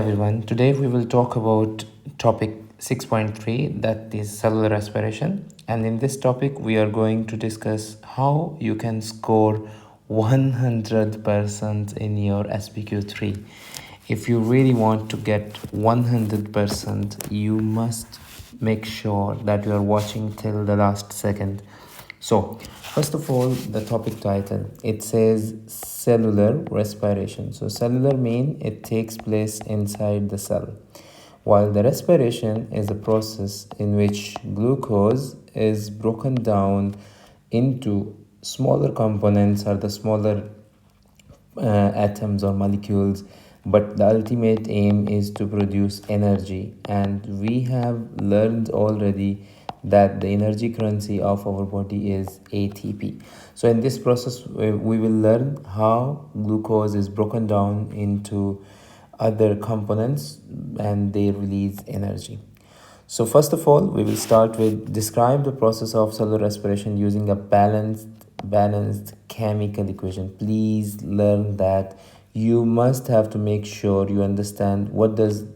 Everyone, today we will talk about topic 6.3, that is cellular respiration. And in this topic, we are going to discuss how you can score 100% in your SPQ3. If you really want to get 100%, you must make sure that you are watching till the last second. So, first of all, the topic title, it says cellular respiration. So, cellular mean it takes place inside the cell, while the respiration is a process in which glucose is broken down into smaller components or the smaller atoms or molecules, but the ultimate aim is to produce energy. And we have learned already that the energy currency of our body is ATP. So in this process we will learn how glucose is broken down into other components and they release energy. So first of all, we will start with describe the process of cellular respiration using a balanced chemical equation. Please learn that you must have to make sure you understand what does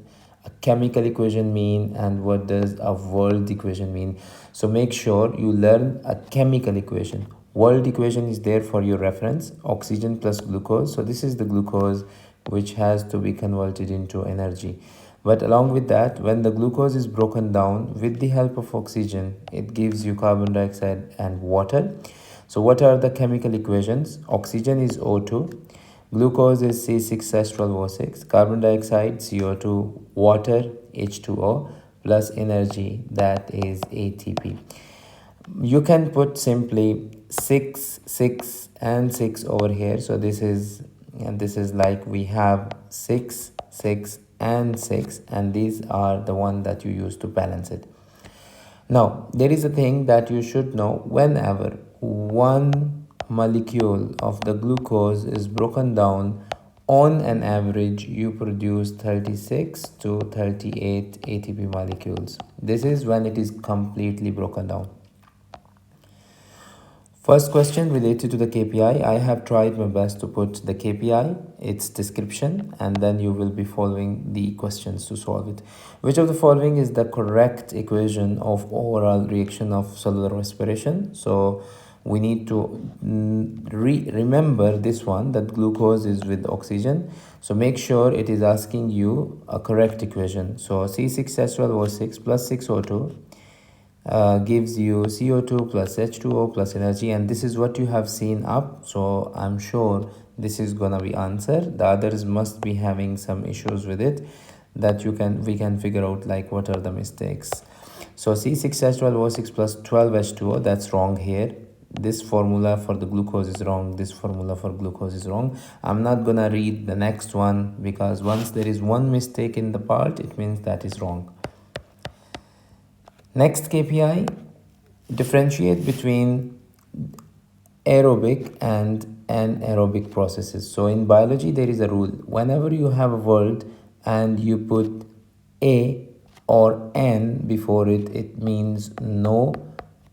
a chemical equation mean and what does a world equation mean. So make sure you learn a chemical equation. World equation is there for your reference, oxygen plus glucose. So this is the glucose which has to be converted into energy. But along with that, when the glucose is broken down with the help of oxygen, it gives you carbon dioxide and water. So what are the chemical equations? Oxygen is O2, glucose is C6H12O6, carbon dioxide CO2, water H2O, plus energy, that is ATP. You can put simply 6, 6 and 6 over here. So this is like we have 6, 6 and 6, and these are the one that you use to balance it. Now there is a thing that you should know. Whenever one molecule of the glucose is broken down, on an average you produce 36 to 38 ATP molecules. This is when it is completely broken down. First question related to the KPI. I have tried my best to put the KPI, its description, and then you will be following the questions to solve it. Which of the following is the correct equation of overall reaction of cellular respiration? So we need to remember this one, that glucose is with oxygen. So make sure it is asking you a correct equation. So C6H12O6 plus 6O2 gives you CO2 plus H2O plus energy, and this is what you have seen up. So I'm sure this is gonna be answer. The others must be having some issues with it that we can figure out, like what are the mistakes. So C6H12O6 plus 12H2O, that's wrong here. This formula for the glucose is wrong, this formula for glucose is wrong. I'm not gonna read the next one, because once there is one mistake in the part, it means that is wrong. Next KPI, differentiate between aerobic and anaerobic processes. So in biology, there is a rule. Whenever you have a word and you put A or N before it, it means no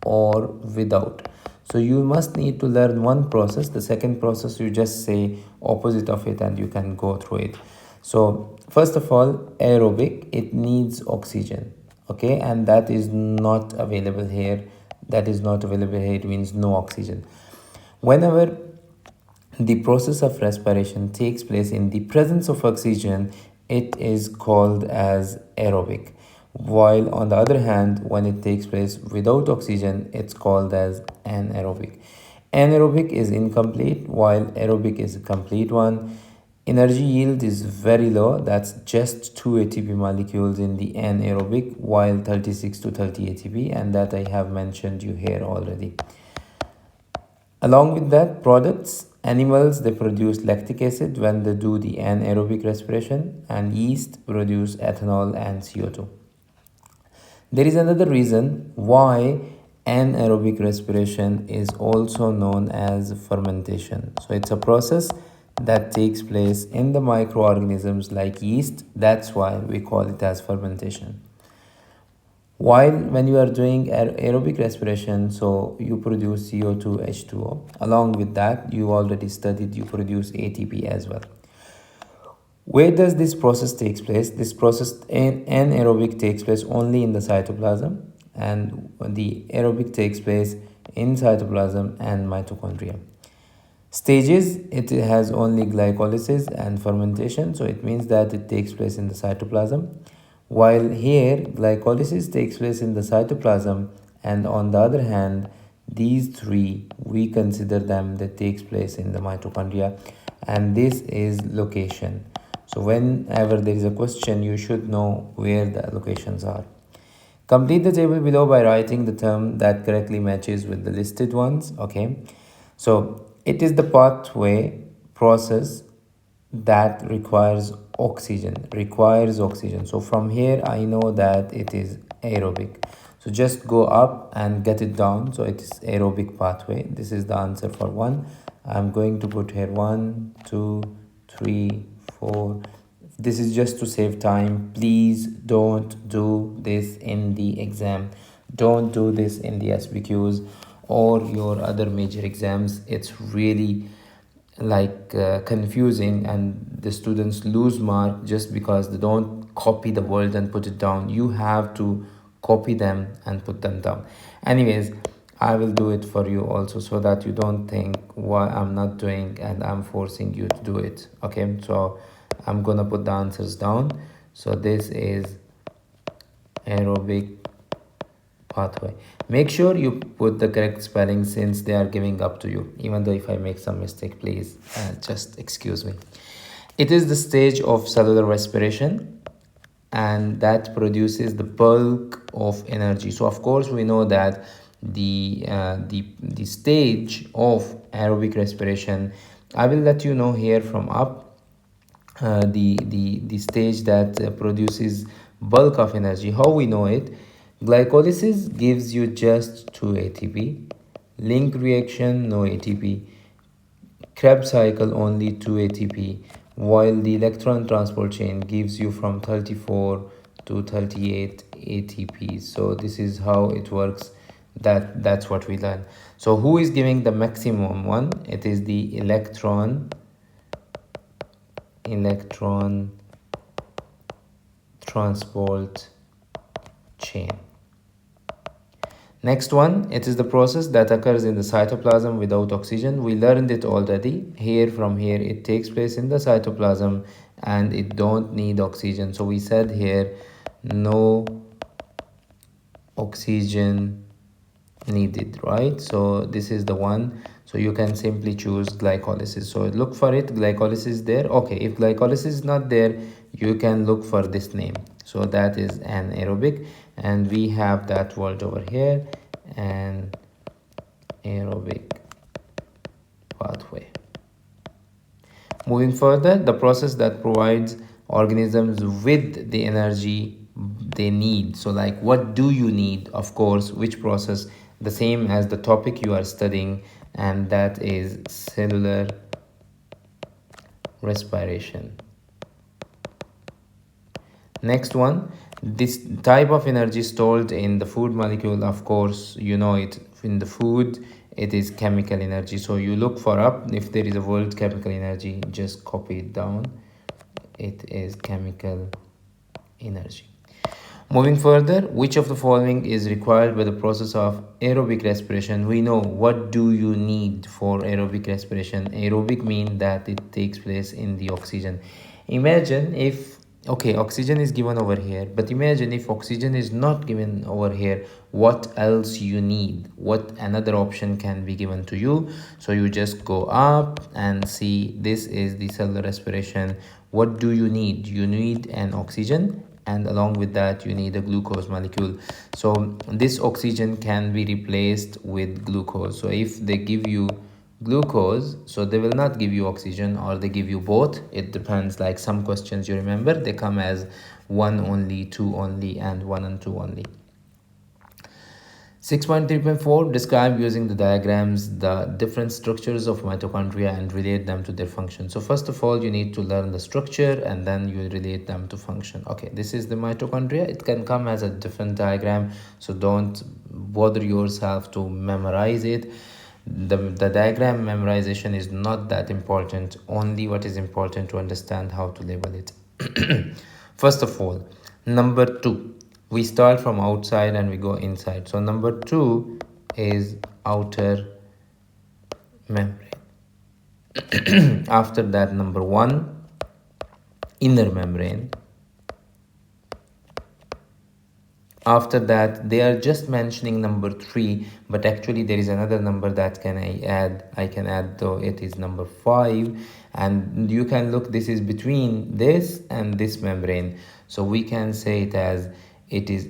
or without. So you must need to learn one process. The second process, you just say opposite of it and you can go through it. So first of all, aerobic, it needs oxygen. Okay, and that is not available here. It means no oxygen. Whenever the process of respiration takes place in the presence of oxygen, it is called as aerobic, while on the other hand, when it takes place without oxygen, it's called as anaerobic. Anaerobic is incomplete, while aerobic is a complete one. Energy yield is very low, that's just 2 ATP molecules in the anaerobic, while 36 to 30 ATP, and that I have mentioned you here already. Along with that, products, animals, they produce lactic acid when they do the anaerobic respiration, and yeast produce ethanol and CO2. There is another reason why anaerobic respiration is also known as fermentation. So it's a process that takes place in the microorganisms like yeast. That's why we call it as fermentation. While when you are doing aerobic respiration, so you produce CO2, H2O. Along with that, you already studied, you produce ATP as well. Where does this process takes place? This process anaerobic takes place only in the cytoplasm, and the aerobic takes place in cytoplasm and mitochondria. Stages, it has only glycolysis and fermentation, so it means that it takes place in the cytoplasm. While here, glycolysis takes place in the cytoplasm, and on the other hand, these three, we consider them that takes place in the mitochondria, and this is location. So whenever there is a question, you should know where the locations are. Complete the table below by writing the term that correctly matches with the listed ones. Okay, so it is the pathway process that requires oxygen. So from here I know that it is aerobic, so just go up and get it down. So it is aerobic pathway. This is the answer for 1. I'm going to put here 1 2 3 4. This is just to save time. Please don't do this in the exam. Don't do this in the SBQs or your other major exams. It's really confusing, and the students lose mark just because they don't copy the word and put it down. You have to copy them and put them down. Anyways, I will do it for you also, so that you don't think why I'm not doing and I'm forcing you to do it. Okay, so I'm gonna put the answers down. So this is aerobic pathway. Make sure you put the correct spelling, since they are giving up to you. Even though if I make some mistake, please just excuse me. It is the stage of cellular respiration, and that produces the bulk of energy. So of course we know that the stage of aerobic respiration, I will let you know here from up. The stage that produces bulk of energy, how we know it? Glycolysis gives you just 2 ATP. Link reaction, no ATP. Kreb cycle, only 2 ATP. While the electron transport chain gives you from 34 to 38 ATP. So this is how it works. That's what we learn. So who is giving the maximum one? It is the electron transport chain. Next one, it is the process that occurs in the cytoplasm without oxygen. We learned it already. From here, it takes place in the cytoplasm and it don't need oxygen. So we said here, no oxygen needed, right? So this is the one. So you can simply choose glycolysis. So look for it, glycolysis there. Okay, if glycolysis is not there, you can look for this name. So that is anaerobic, and we have that word over here, and aerobic pathway. Moving further, the process that provides organisms with the energy they need. So like, what do you need? Of course, which process? The same as the topic you are studying, and that is cellular respiration. Next one, this type of energy stored in the food molecule. Of course, you know it. In the food, it is chemical energy. So you look for up, if there is a word chemical energy, just copy it down. It is chemical energy. Moving further, which of the following is required by the process of aerobic respiration? We know, what do you need for aerobic respiration? Aerobic means that it takes place in the oxygen. Imagine if, okay, oxygen is given over here, but imagine if oxygen is not given over here, what else you need? What another option can be given to you? So you just go up and see, this is the cellular respiration. What do you need? You need an oxygen, and along with that you need a glucose molecule. So this oxygen can be replaced with glucose. So if they give you glucose, so they will not give you oxygen, or they give you both. It depends. Like some questions, you remember, they come as 1 only, 2 only, and 1 and 2 only. 6.3.4, describe using the diagrams the different structures of mitochondria and relate them to their function. So first of all, you need to learn the structure and then you relate them to function. Okay, this is the mitochondria. It can come as a different diagram, so don't bother yourself to memorize it. The diagram memorization is not that important. Only what is important to understand how to label it. First of all, number 2, we start from outside and we go inside. So number 2 is outer membrane. After that, number 1, inner membrane. After that, they are just mentioning number 3, but actually there is another number that I can add, though it is number 5. And you can look, this is between this and this membrane. So we can say it as, it is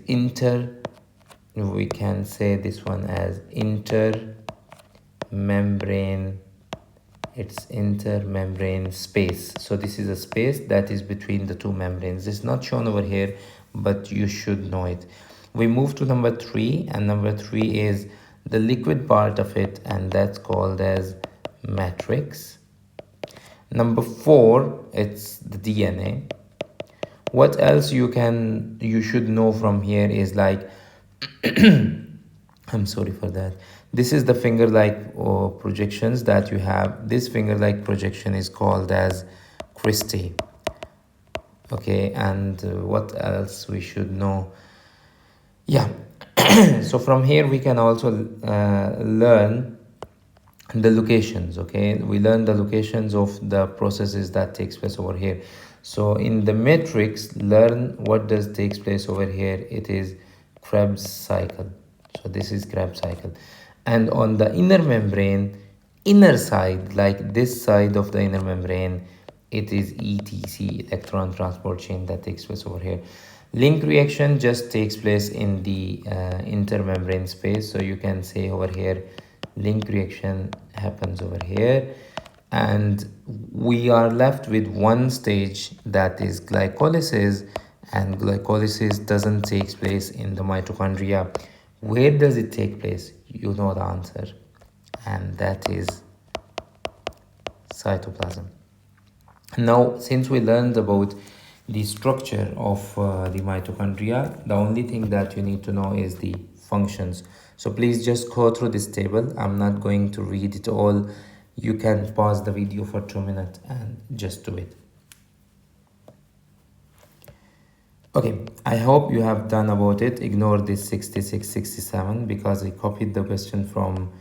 we can say this one as intermembrane. It's intermembrane space. So this is a space that is between the two membranes. It's not shown over here, but you should know it. We move to number 3, and number 3 is the liquid part of it, and that's called as matrix. Number 4, it's the DNA. What else you should know from here is like I'm sorry for that. This is the finger-like projections that you have. This finger-like projection is called as cristae. Okay, and what else we should know? Yeah, so from here we can also learn the locations. Okay, we learn the locations of the processes that takes place over here. So in the matrix, learn what does takes place over here. It is Krebs cycle. So this is Kreb cycle. And on the inner membrane, inner side, like this side of the inner membrane, it is ETC, electron transport chain, that takes place over here. Link reaction just takes place in the intermembrane space. So you can say over here, link reaction happens over here. And we are left with one stage, that is glycolysis. And glycolysis doesn't take place in the mitochondria. Where does it take place? You know the answer, and that is cytoplasm. Now, since we learned about the structure of the mitochondria, the only thing that you need to know is the functions. So please just go through this table. I'm not going to read it all. You can pause the video for 2 minutes and just do it. Okay, I hope you have done about it. Ignore this 66, 67 because I copied the question from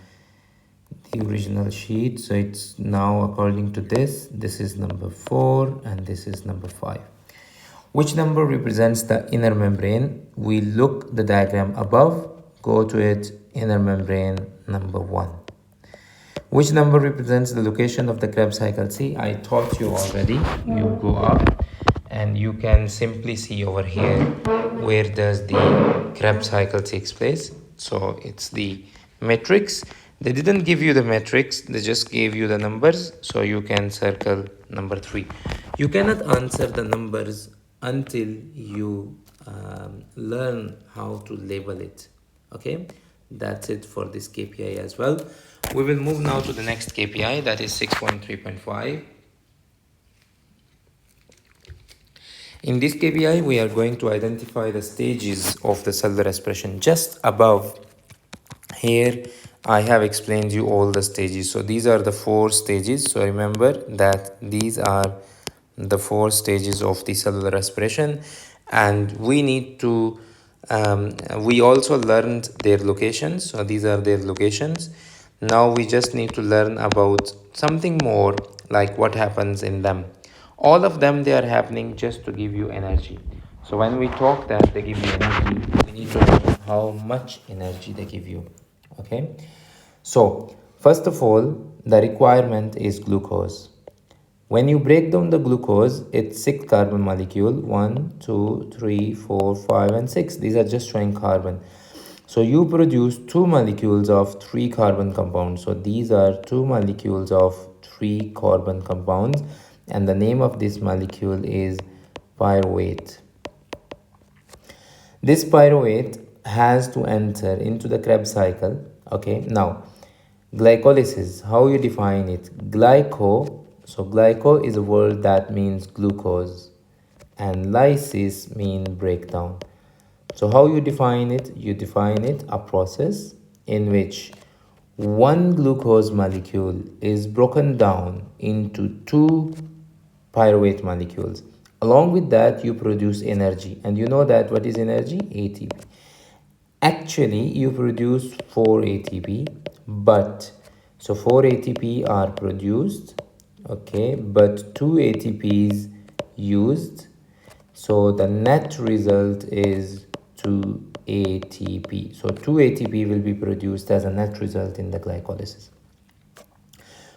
the original sheet. So it's now according to this. This is number 4 and this is number 5. Which number represents the inner membrane? We look the diagram above, go to it, inner membrane, number 1. Which number represents the location of the Kreb cycle? See, I taught you already. You go up and you can simply see over here where does the Kreb cycle takes place. So it's the matrix. They didn't give you the matrix, they just gave you the numbers. So you can circle number 3. You cannot answer the numbers until you learn how to label it. Okay, that's it for this KPI as well. We will move now to the next KPI, that is 6.3.5. In this KPI, we are going to identify the stages of the cellular respiration. Just above here, I have explained you all the stages. So these are the 4 stages. So remember that these are the 4 stages of the cellular respiration, and we need to we also learned their locations. So these are their locations. Now we just need to learn about something more, like what happens in them. All of them, they are happening just to give you energy. So when we talk that they give you energy, we need to know how much energy they give you. Okay, so first of all, the requirement is glucose. When you break down the glucose, it's 6 carbon molecule, 1, 2, 3, 4, 5 and 6. These are just showing carbon. So you produce 2 molecules of 3 carbon compounds. So these are 2 molecules of 3 carbon compounds, and the name of this molecule is pyruvate. This pyruvate has to enter into the Krebs cycle. Okay, now glycolysis, how you define it? So glyco is a word that means glucose, and lysis mean breakdown. So how you define it? You define it a process in which one glucose molecule is broken down into two pyruvate molecules. Along with that, you produce energy. And you know that what is energy? ATP. Actually, you produce 4 ATP, but so 4 ATP are produced, okay, but 2 ATPs used. So the net result is 2 ATP. So 2 ATP will be produced as a net result in the glycolysis.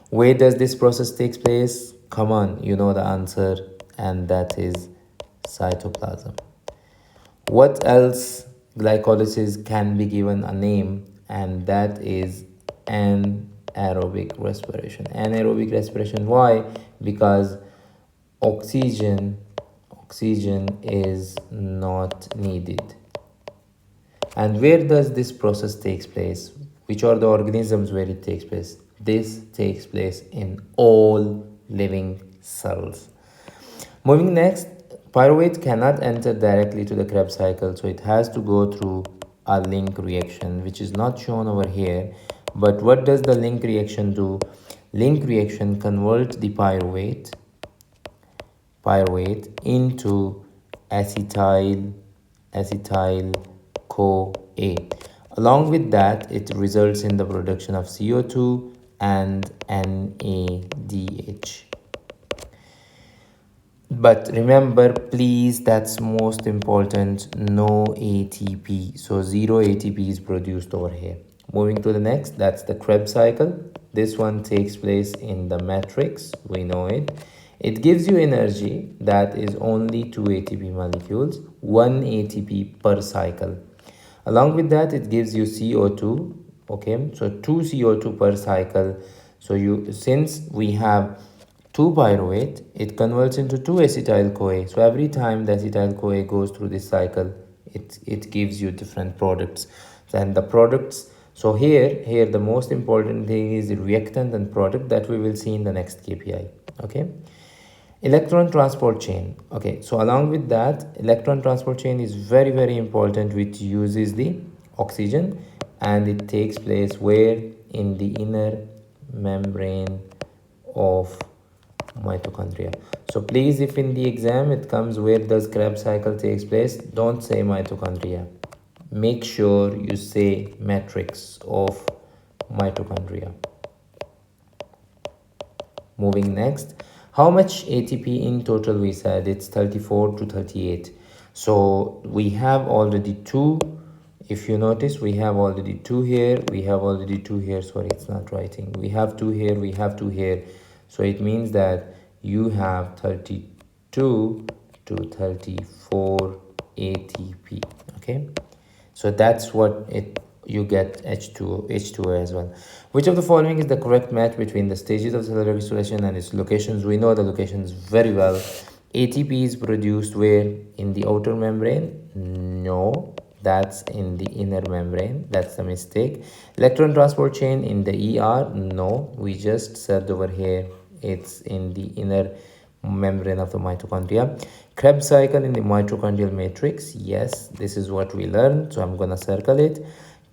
Where does this process take place? Come on, you know the answer, and that is cytoplasm. What else? Glycolysis can be given a name, and that is anaerobic respiration. Anaerobic respiration, why? Because oxygen is not needed. And where does this process takes place? Which are the organisms where it takes place? This takes place in all living cells. Moving next, pyruvate cannot enter directly to the Kreb cycle, so it has to go through a link reaction, which is not shown over here. But what does the link reaction do? Link reaction converts the pyruvate into acetyl CoA. Along with that, it results in the production of CO2 and NADH. But remember, please, that's most important, no ATP. So 0 ATP is produced over here. Moving to the next, that's the Kreb cycle. This one takes place in the matrix, we know it. It gives you energy that is only 2 ATP molecules, 1 ATP per cycle. Along with that, it gives you CO2, okay? So 2 CO2 per cycle. So since we have 2 pyruvate, it converts into 2 acetyl-CoA. So every time the acetyl-CoA goes through this cycle, it gives you different products. And the products, so here the most important thing is the reactant and product that we will see in the next KPI, okay? Electron transport chain. Okay, so along with that, electron transport chain is very, very important, which uses the oxygen, and it takes place where? In the inner membrane of mitochondria. So please, if in the exam it comes where does Kreb cycle takes place, don't say mitochondria. Make sure you say matrix of mitochondria. Moving next, how much ATP in total we said? It's 34 to 38. So we have already 2. If you notice, we have already 2 here. We have already 2 here. Sorry, it's not writing. We have 2 here. We have 2 here. So it means that you have 32 to 34 ATP. Okay. So that's what you get H2O as well. Which of the following is the correct match between the stages of cellular respiration and its locations? We know the locations very well. ATP is produced where? In the outer membrane? No, that's in the inner membrane. That's the mistake. Electron transport chain in the ER? No, we just said over here it's in the inner membrane of the mitochondria. Kreb cycle in the mitochondrial matrix? Yes, this is what we learned, so I'm gonna circle it.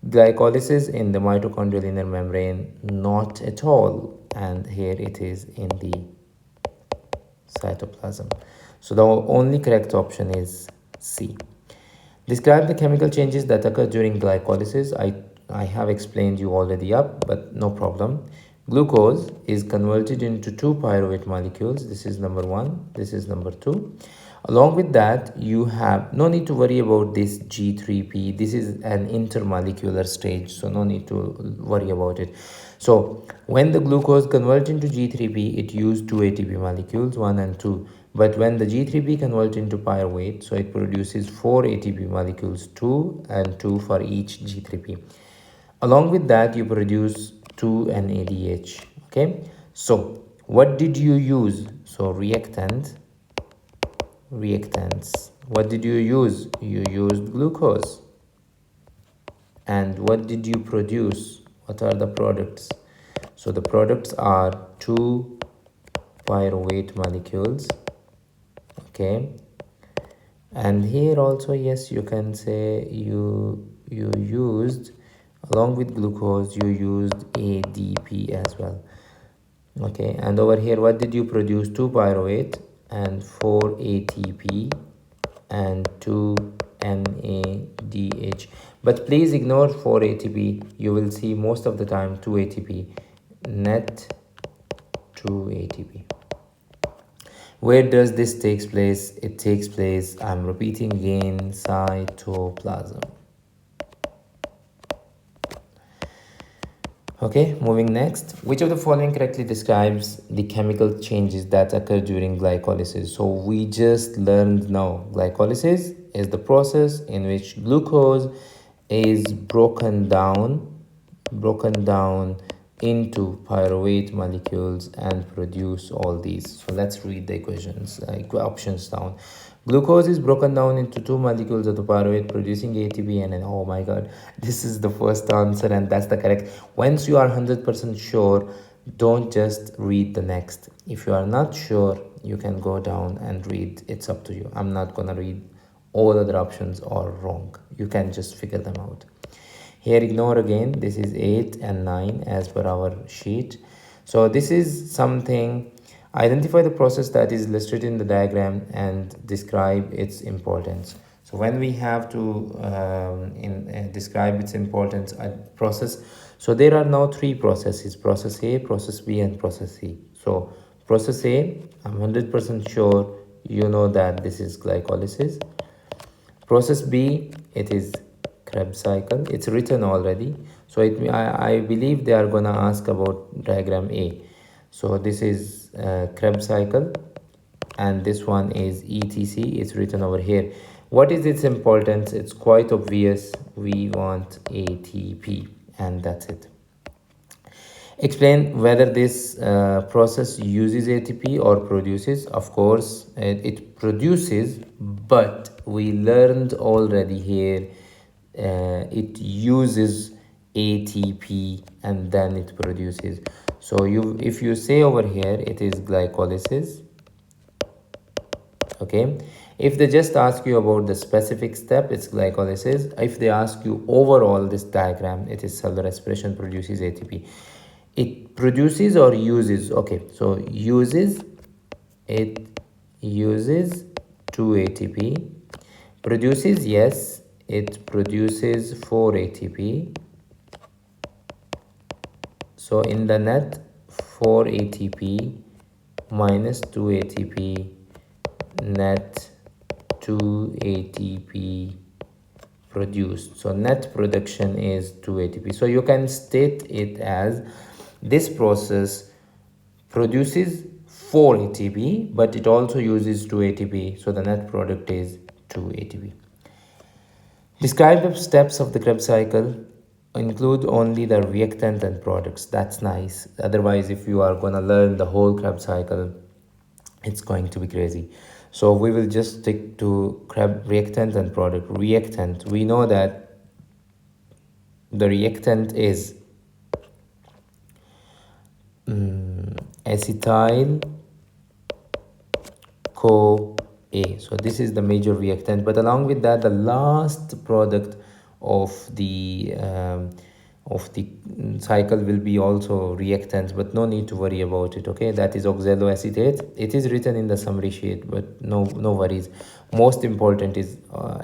Glycolysis in the mitochondrial inner membrane? Not at all, and here it is in the cytoplasm. So the only correct option is C. Describe the chemical changes that occur during glycolysis. I have explained you already up, but no problem. Glucose is converted into 2 pyruvate molecules. This is number 1. This is number 2. Along with that, you have no need to worry about this G3P. This is an intermolecular stage, so no need to worry about it. So when the glucose converts into G3P, it used 2 ATP molecules, 1 and 2. But when the G3P converts into pyruvate, so it produces 4 ATP molecules, 2 and 2 for each G3P. Along with that, you produce 2 NADH. Okay, so what did you use? So reactants. What did you use? You used glucose. And what did you produce? What are the products? So the products are 2 pyruvate molecules. Okay, and here also, yes, you can say you used Along with glucose, you used ADP as well. Okay, and over here, what did you produce? 2 pyruvate and 4 ATP and 2 NADH. But please ignore 4 ATP. You will see most of the time 2 ATP. Net 2 ATP. Where does this takes place? It takes place, I'm repeating again, cytoplasm. Okay, moving next. Which of the following correctly describes the chemical changes that occur during glycolysis? So we just learned now glycolysis is the process in which glucose is broken down into pyruvate molecules and produce all these. So let's read the equations, options down. Glucose is broken down into 2 molecules of the pyruvate producing ATP and oh my god, this is the first answer and that's the correct. Once you are 100% sure, don't just read the next. If you are not sure, you can go down and read. It's up to you. I'm not gonna read all other options are wrong. You can just figure them out. Here ignore again, this is 8 and 9 as per our sheet. So this is something, identify the process that is listed in the diagram and describe its importance. So when we have to describe its importance at process, so there are now 3 processes, process A, process B and process C. So process A, I'm 100% sure you know that this is glycolysis. Process B, it is Kreb cycle. It's written already. So I believe they are gonna ask about diagram A. So this is Kreb cycle and this one is ETC. It's written over here. What is its importance? It's quite obvious. We want ATP and that's it. Explain whether this process uses ATP or produces. Of course, it produces, but we learned already here it uses ATP and then it produces. So if you say over here it is glycolysis, okay. If they just ask you about the specific step, it's glycolysis. If they ask you overall this diagram, it is cellular respiration produces ATP. It produces or uses, okay, so uses, it uses 2 ATP. Produces, yes, it produces 4 ATP. So in the net, 4 ATP minus 2 ATP, net 2 ATP produced. So net production is 2 ATP. So you can state it as this process produces 4 ATP, but it also uses 2 ATP. So the net product is 2 ATP. Describe the steps of the Kreb cycle. Include only the reactant and products. That's nice. Otherwise, if you are going to learn the whole Kreb cycle, it's going to be crazy. So we will just stick to Kreb reactant and product. Reactant, we know that the reactant is acetyl CoA. So this is the major reactant, but along with that, the last product of the cycle will be also reactants, but no need to worry about it. Okay, that is oxaloacetate. It is written in the summary sheet, but no worries. Most important is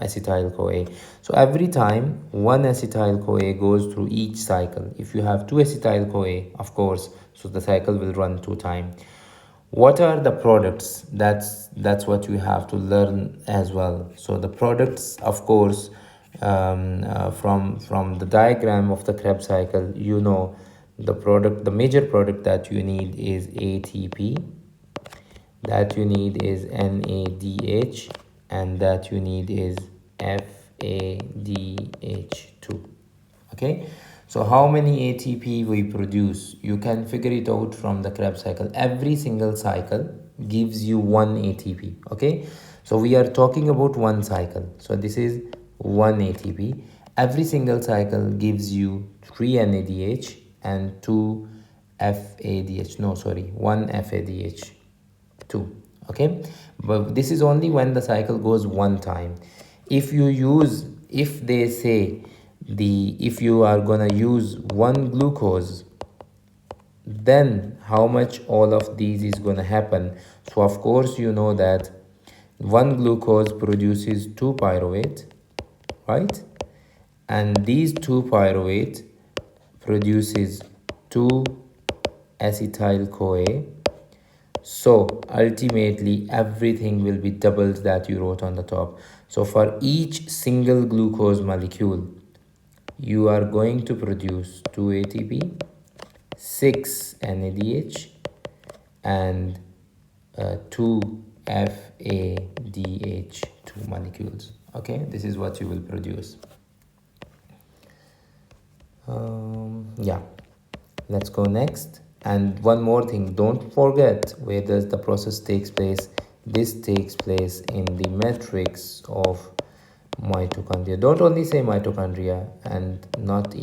acetyl CoA. So every time one acetyl CoA goes through each cycle, if you have 2 acetyl CoA, of course, so the cycle will run 2 times. What are the products? That's what you have to learn as well. So the products, of course, from the diagram of the Kreb cycle, you know the major product that you need is ATP, that you need is NADH, and that you need is FADH2. Okay, so how many ATP we produce? You can figure it out from the Kreb cycle. Every single cycle gives you 1 ATP. Okay, so we are talking about one cycle. So this is 1 ATP. Every single cycle gives you 3 NADH and 2 FADH. No, sorry, 1 FADH2. Okay, but this is only when the cycle goes one time. If they say if you are gonna use one glucose, then how much all of these is gonna happen. So of course you know that one glucose produces 2 pyruvate, right? And these 2 pyruvate produces 2 acetyl CoA. So ultimately everything will be doubled that you wrote on the top. So for each single glucose molecule, you are going to produce 2 ATP, 6 NADH, and 2 FADH2 molecules. Okay, this is what you will produce. Yeah, let's go next. And one more thing, don't forget where does the process takes place. This takes place in the matrix of mitochondria. Don't only say mitochondria, and not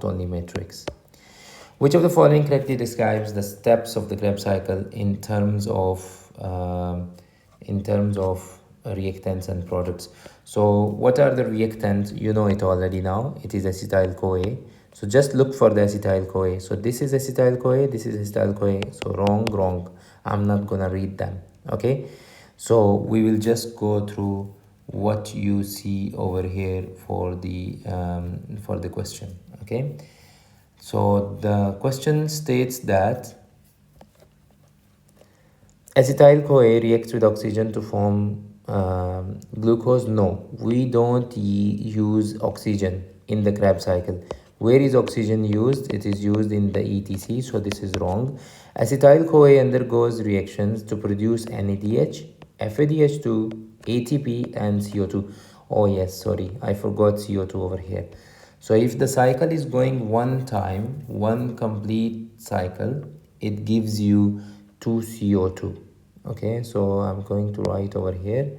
only matrix. Which of the following correctly describes the steps of the Kreb cycle in terms of reactants and products? So what are the reactants? You know it already now. It is acetyl CoA. So just look for the acetyl CoA. So this is acetyl CoA, this is acetyl CoA. So wrong. I'm not gonna read them. Okay. So we will just go through what you see over here for the question. Okay. So the question states that acetyl CoA reacts with oxygen to form glucose. No, we don't use oxygen in the Kreb cycle. Where is oxygen used? It is used in the ETC, so this is wrong. Acetyl CoA undergoes reactions to produce NADH, FADH2, ATP, and CO2. Oh yes, sorry, I forgot CO2 over here. So if the cycle is going one time, one complete cycle, it gives you 2 CO2. Okay, so I'm going to write over here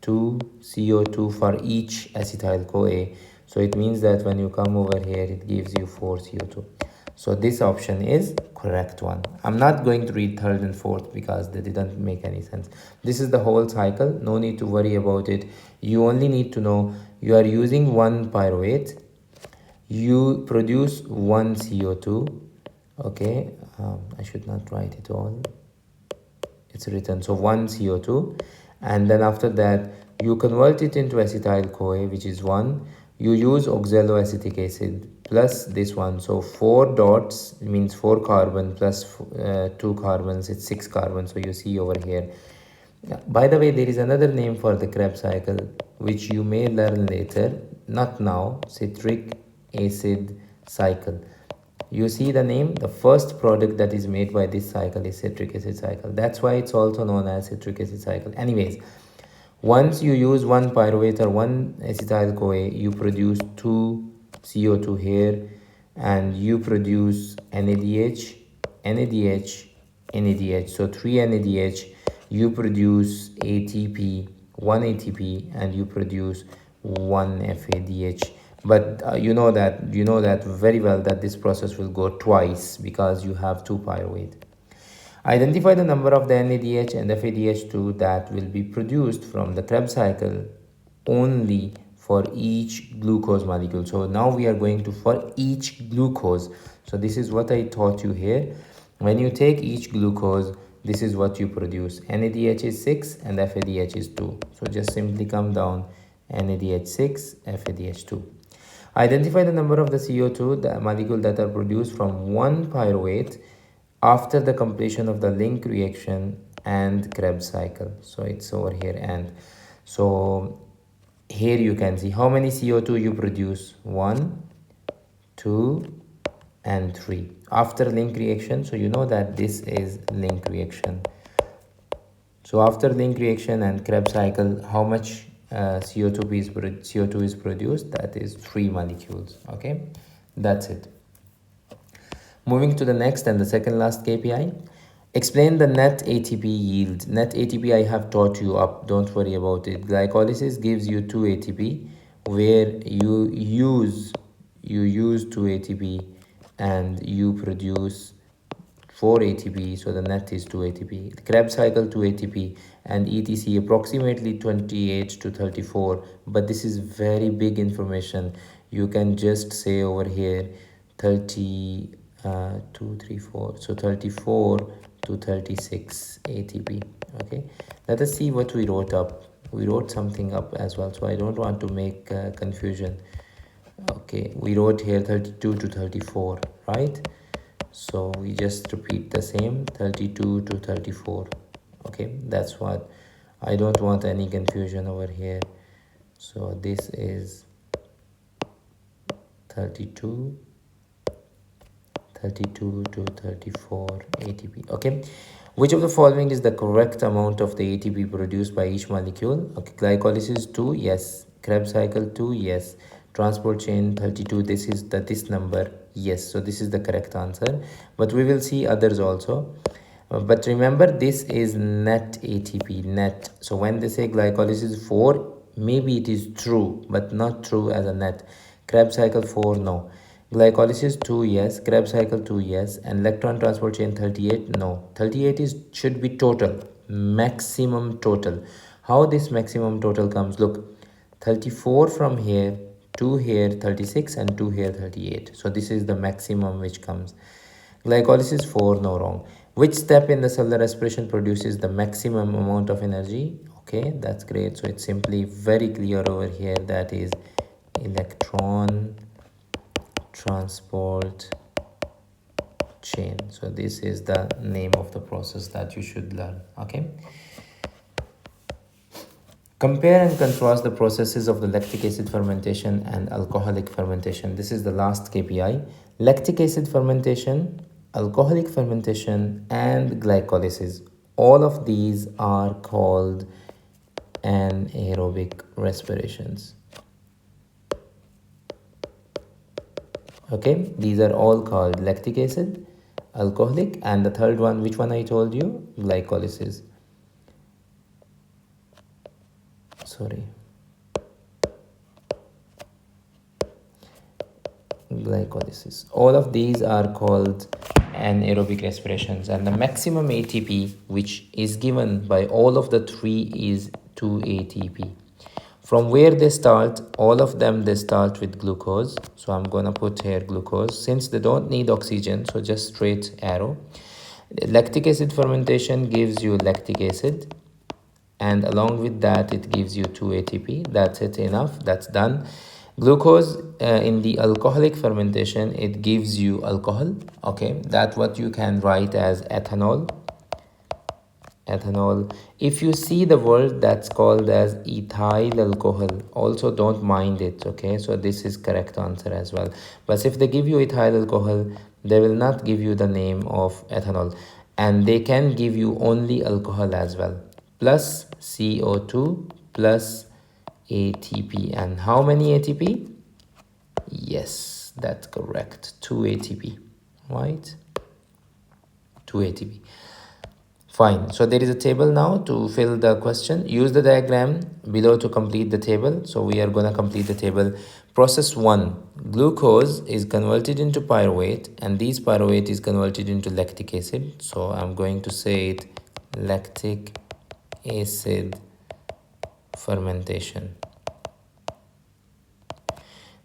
2 CO2 for each acetyl CoA. So it means that when you come over here, it gives you 4 CO2. So this option is correct one. I'm not going to read third and fourth because they didn't make any sense. This is the whole cycle. No need to worry about it. You only need to know you are using one pyruvate. You produce 1 CO2. Okay, I should not write it all. It's written, so 1 CO2, and then after that you convert it into acetyl CoA, which is 1. You use oxaloacetic acid plus this one, so 4 dots means 4 carbon plus 2 carbons, it's 6 carbons. So you see over here. By the way, there is another name for the Kreb cycle which you may learn later, not now. Citric acid cycle. You see the name, the first product that is made by this cycle is citric acid cycle. That's why it's also known as citric acid cycle. Anyways, once you use 1 pyruvate or 1 acetyl CoA, you produce 2 CO2 here, and you produce NADH, NADH, NADH. So 3 NADH, you produce ATP, 1 ATP, and you produce 1 FADH. But you know that very well that this process will go twice because you have 2 pyruvate. Identify the number of the NADH and FADH2 that will be produced from the Kreb cycle only for each glucose molecule. So now we are going to for each glucose. So this is what I taught you here. When you take each glucose, this is what you produce. NADH is 6 and FADH is 2. So just simply come down, NADH 6, FADH 2. Identify the number of the CO2, the molecule that are produced from 1 pyruvate after the completion of the link reaction and Kreb cycle. So it's over here, and so here you can see how many CO2 you produce: 1, 2, and 3 after link reaction. So you know that this is link reaction. So after link reaction and Kreb cycle, how much CO2 is produced? That is 3 molecules. Okay, that's it. Moving to the next and the second last KPI. Explain the net ATP yield. Net ATP I have taught you up, don't worry about it. Glycolysis gives you 2 ATP, where you use 2 ATP and you produce 4 ATP, so the net is 2 ATP. The Kreb cycle 2 ATP, and etc approximately 28 to 34. But this is very big information. You can just say over here 30, 2, 3, 4. So 34 to 36 ATP. Okay, let us see what we wrote up. We wrote something up as well, so I don't want to make confusion. Okay, we wrote here 32 to 34, right? So we just repeat the same, 32 to 34. Okay, that's what I don't want any confusion over here. So this is 32 to 34 ATP. Okay, which of the following is the correct amount of the ATP produced by each molecule? Okay, glycolysis 2, yes. Krebs cycle 2, yes. Transport chain 32, this number, yes. So this is the correct answer, but we will see others also. But remember, this is net ATP, net. So when they say glycolysis 4, maybe it is true, but not true as a net. Krebs cycle 4, no. Glycolysis 2, yes. Krebs cycle 2, yes. And electron transport chain 38, no. 38 should be total, maximum total. How this maximum total comes? Look, 34 from here, 2 here 36, and 2 here 38. So this is the maximum which comes. Glycolysis 4, no, wrong. Which step in the cellular respiration produces the maximum amount of energy? Okay, that's great. So it's simply very clear over here, that is electron transport chain. So this is the name of the process that you should learn. Okay, compare and contrast the processes of the lactic acid fermentation and alcoholic fermentation. This is the last KPI. Lactic acid fermentation, alcoholic fermentation, and glycolysis, all of these are called anaerobic respirations. Okay, these are all called lactic acid, alcoholic, and the third one, which one I told you? Glycolysis. Sorry, glycolysis. All of these are called anaerobic respirations, and the maximum ATP which is given by all of the three is 2 ATP. From where they start, all of them, they start with glucose. So I'm gonna put here glucose, since they don't need oxygen, so just straight arrow. Lactic acid fermentation gives you lactic acid, and along with that it gives you 2 ATP. That's it, enough, that's done. Glucose, in the alcoholic fermentation, it gives you alcohol. Okay, that's what you can write as ethanol. If you see the word that's called as ethyl alcohol, also don't mind it. Okay, so this is correct answer as well. But if they give you ethyl alcohol, they will not give you the name of ethanol, and they can give you only alcohol as well, plus CO2 plus ATP. And how many ATP? Yes, that's correct, 2 ATP, right? 2 ATP. Fine, so there is a table now to fill the question. Use the diagram below to complete the table. So we are going to complete the table. Process 1, glucose is converted into pyruvate, and this pyruvate is converted into lactic acid. So I'm going to say it lactic acid fermentation.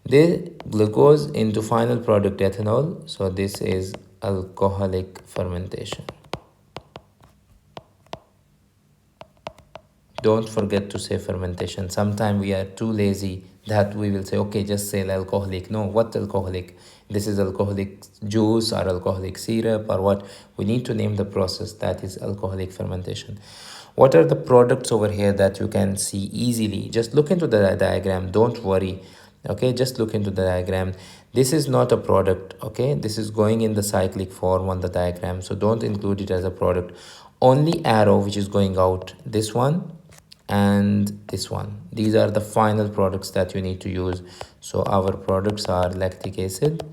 The glucose into final product ethanol. So this is alcoholic fermentation. Don't forget to say fermentation. Sometimes we are too lazy that we will say, okay, just say alcoholic. No, what alcoholic? This is alcoholic juice or alcoholic syrup or what? We need to name the process, that is alcoholic fermentation. What are the products over here that you can see easily? Just look into the diagram. Don't worry. Okay, just look into the diagram. This is not a product. Okay, this is going in the cyclic form on the diagram. So don't include it as a product. Only arrow which is going out, this one and this one. These are the final products that you need to use. So our products are lactic acid.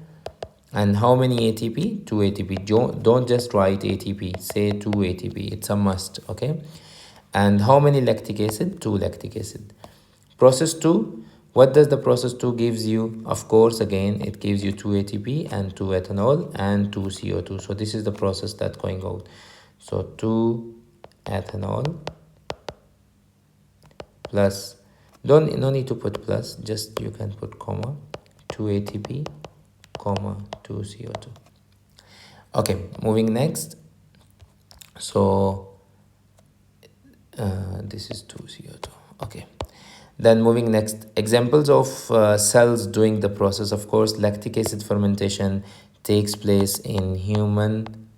And how many ATP? 2 ATP. Don't just write ATP. Say 2 ATP. It's a must. Okay. And how many lactic acid? 2 lactic acid. Process 2. What does the process 2 gives you? Of course, again, it gives you 2 ATP and 2 ethanol and 2 CO2. So this is the process that's going out. So 2 ethanol plus, no need to put plus, just you can put comma, 2 ATP, comma, 2 CO2. Okay, moving next. So this is 2 CO2. Okay. Then moving next, examples of cells doing the process. Of course, lactic acid fermentation takes place in human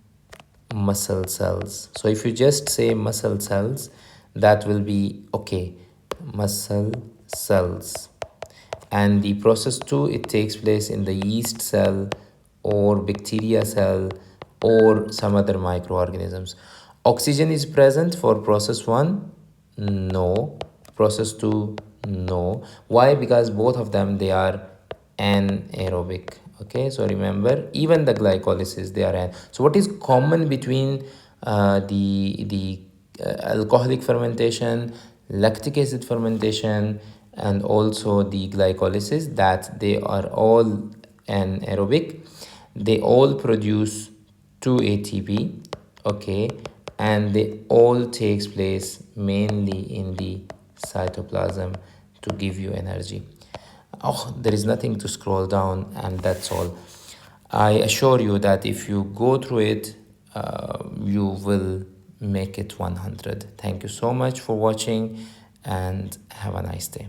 muscle cells. So if you just say muscle cells, that will be okay, muscle cells. And the process 2, it takes place in the yeast cell or bacteria cell or some other microorganisms. Oxygen is present for process 1? No. Process 2? No. Why? Because both of them, they are anaerobic. Okay, so remember, even the glycolysis, they are so what is common between the alcoholic fermentation, lactic acid fermentation, and also the glycolysis? That they are all anaerobic. They all produce 2 ATP, okay, and they all takes place mainly in the cytoplasm to give you energy. Oh, there is nothing to scroll down, and that's all. I assure you that if you go through it, you will make it 100. Thank you so much for watching, and have a nice day.